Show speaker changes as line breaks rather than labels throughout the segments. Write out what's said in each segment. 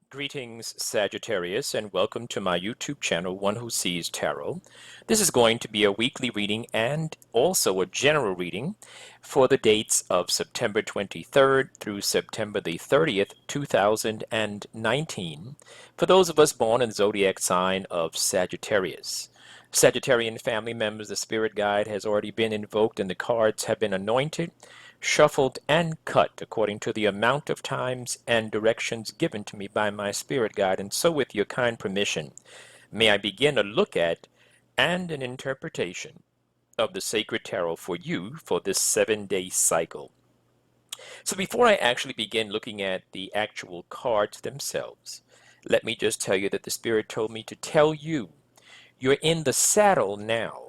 Greetings, Sagittarius, and welcome to my YouTube channel, One Who Sees Tarot. This is going to be a weekly reading and also a general reading for the dates of September 23rd through September the 30th, 2019, for those of us born in the zodiac sign of Sagittarius. Sagittarian family members, the spirit guide has already been invoked and the cards have been anointed, shuffled, and cut according to the amount of times and directions given to me by my spirit guide. And so, with your kind permission, may I begin a look at and an interpretation of the sacred tarot for you for this 7-day cycle. So, before I actually begin looking at the actual cards themselves, let me just tell you that the spirit told me to tell you you're in the saddle now.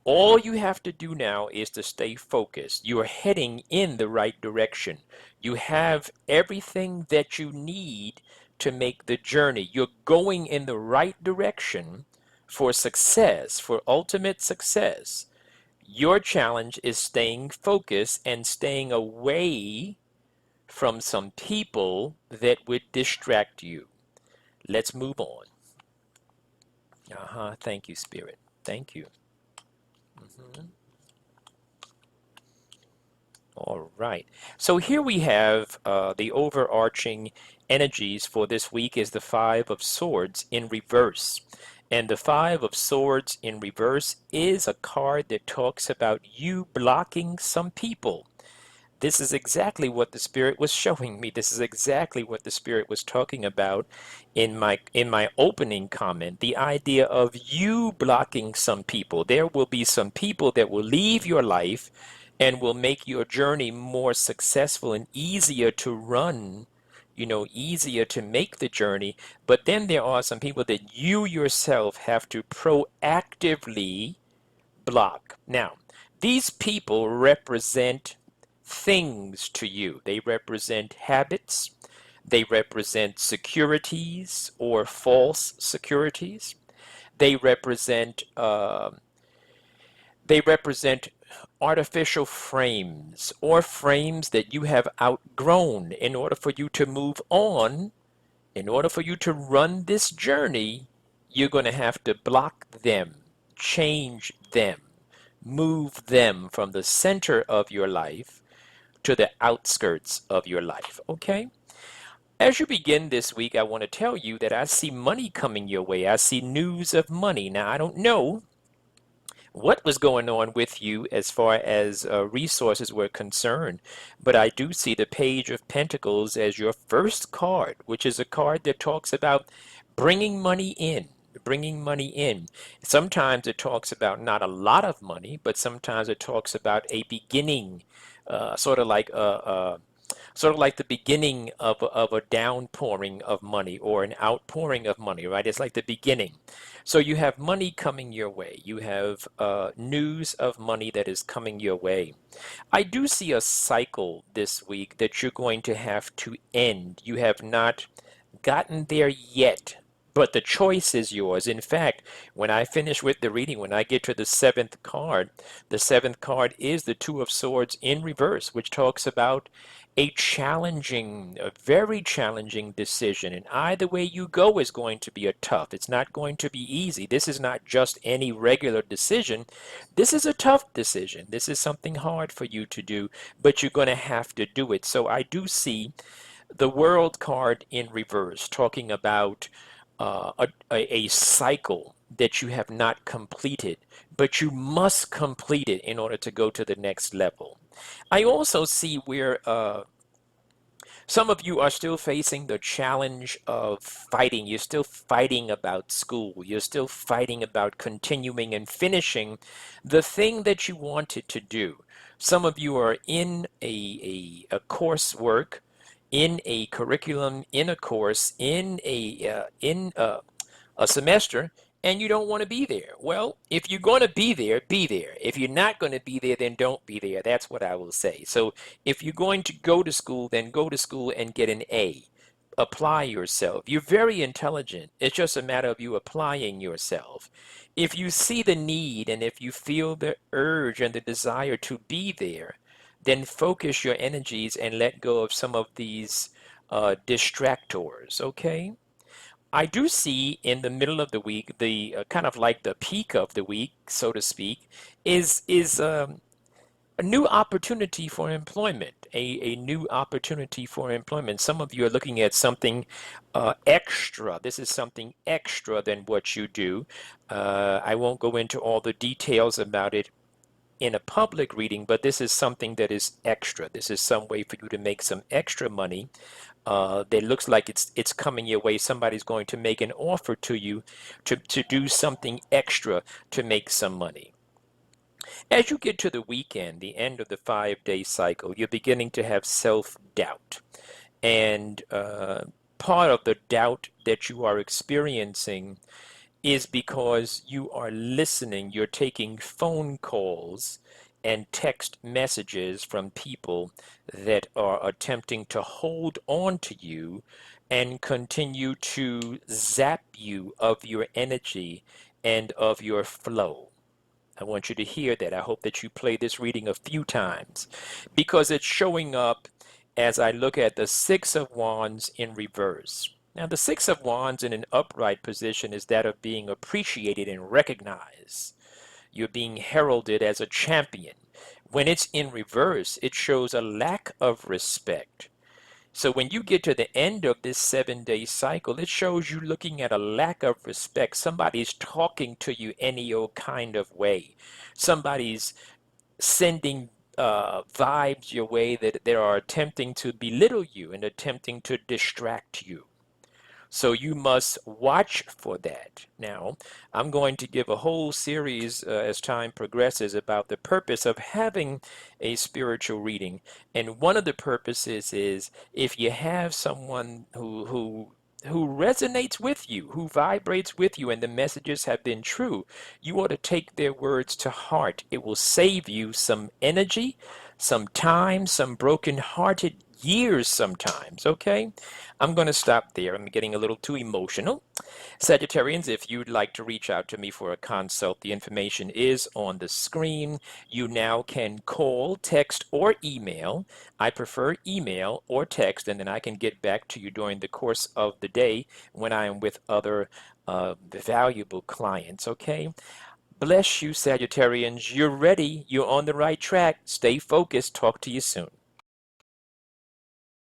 All you have to do now is to stay focused. You are heading in the right direction. You have everything that you need to make the journey. You're going in the right direction for success, for ultimate success. Your challenge is staying focused and staying away from some people that would distract you. Let's move on. Thank you, Spirit. Thank you. All right. So here we have the overarching energies for this week is the Five of Swords in reverse. And the Five of Swords in reverse is a card that talks about you blocking some people. This is exactly what the Spirit was showing me. This is exactly what the Spirit was talking about in my opening comment. The idea of you blocking some people. There will be some people that will leave your life and will make your journey more successful and easier to run, easier to make the journey. But then there are some people that you yourself have to proactively block. Now, these people represent things to you. They represent habits. They represent securities or false securities. They represent artificial frames or frames that you have outgrown. In order for you to move on, in order for you to run this journey, you're going to have to block them, change them, move them from the center of your life to the outskirts of your life, okay? As you begin this week, I want to tell you that I see money coming your way. I see news of money. Now, I don't know what was going on with you as far as resources were concerned, but I do see the Page of Pentacles as your first card, which is a card that talks about bringing money in. Bringing money in. Sometimes it talks about not a lot of money, but sometimes it talks about a beginning, sort of like the beginning of a downpouring of money or an outpouring of money, right? It's like the beginning. So you have money coming your way. You have news of money that is coming your way. I do see a cycle this week that you're going to have to end. You have not gotten there yet, but the choice is yours. In fact, when I finish with the reading, when I get to the seventh card is the Two of Swords in reverse, which talks about a very challenging decision. And either way you go is going to be a tough. It's not going to be easy. This is not just any regular decision. This is a tough decision. This is something hard for you to do, but you're going to have to do it. So I do see the World card in reverse, talking about a cycle that you have not completed, but you must complete it in order to go to the next level. I also see where some of you are still facing the challenge of fighting. You're still fighting about school. You're still fighting about continuing and finishing the thing that you wanted to do. Some of you are in a coursework, in a curriculum, in a course, in a semester, and you don't want to be there. Well, if you're going to be there, be there. If you're not going to be there, then don't be there. That's what I will say. So if you're going to go to school, then go to school and get an A. Apply yourself. You're very intelligent. It's just a matter of you applying yourself. If you see the need and if you feel the urge and the desire to be there, then focus your energies and let go of some of these distractors, okay? I do see in the middle of the week, the kind of like the peak of the week, so to speak, is a new opportunity for employment, a new opportunity for employment. Some of you are looking at something extra. This is something extra than what you do. I won't go into all the details about it in a public reading, but this is something that is extra. This is some way for you to make some extra money. That looks like it's coming your way. Somebody's going to make an offer to you to do something extra to make some money. As you get to the weekend, the end of the 5 day cycle, you're beginning to have self doubt. And part of the doubt that you are experiencing is because you are listening, you're taking phone calls and text messages from people that are attempting to hold on to you and continue to zap you of your energy and of your flow. I want you to hear that. I hope that you play this reading a few times because it's showing up as I look at the Six of Wands in reverse. Now, the Six of Wands in an upright position is that of being appreciated and recognized. You're being heralded as a champion. When it's in reverse, it shows a lack of respect. So when you get to the end of this 7 day cycle, it shows you looking at a lack of respect. Somebody's talking to you any old kind of way. Somebody's sending vibes your way that they are attempting to belittle you and attempting to distract you. So you must watch for that. Now, I'm going to give a whole series as time progresses about the purpose of having a spiritual reading. And one of the purposes is if you have someone who resonates with you, who vibrates with you, and the messages have been true, you ought to take their words to heart. It will save you some energy, some time, some broken-hearted years sometimes, okay? I'm going to stop there. I'm getting a little too emotional. Sagittarians, if you'd like to reach out to me for a consult, the information is on the screen. You now can call, text, or email. I prefer email or text, and then I can get back to you during the course of the day when I am with other valuable clients, okay? Bless you, Sagittarians. You're ready. You're on the right track. Stay focused. Talk to you soon.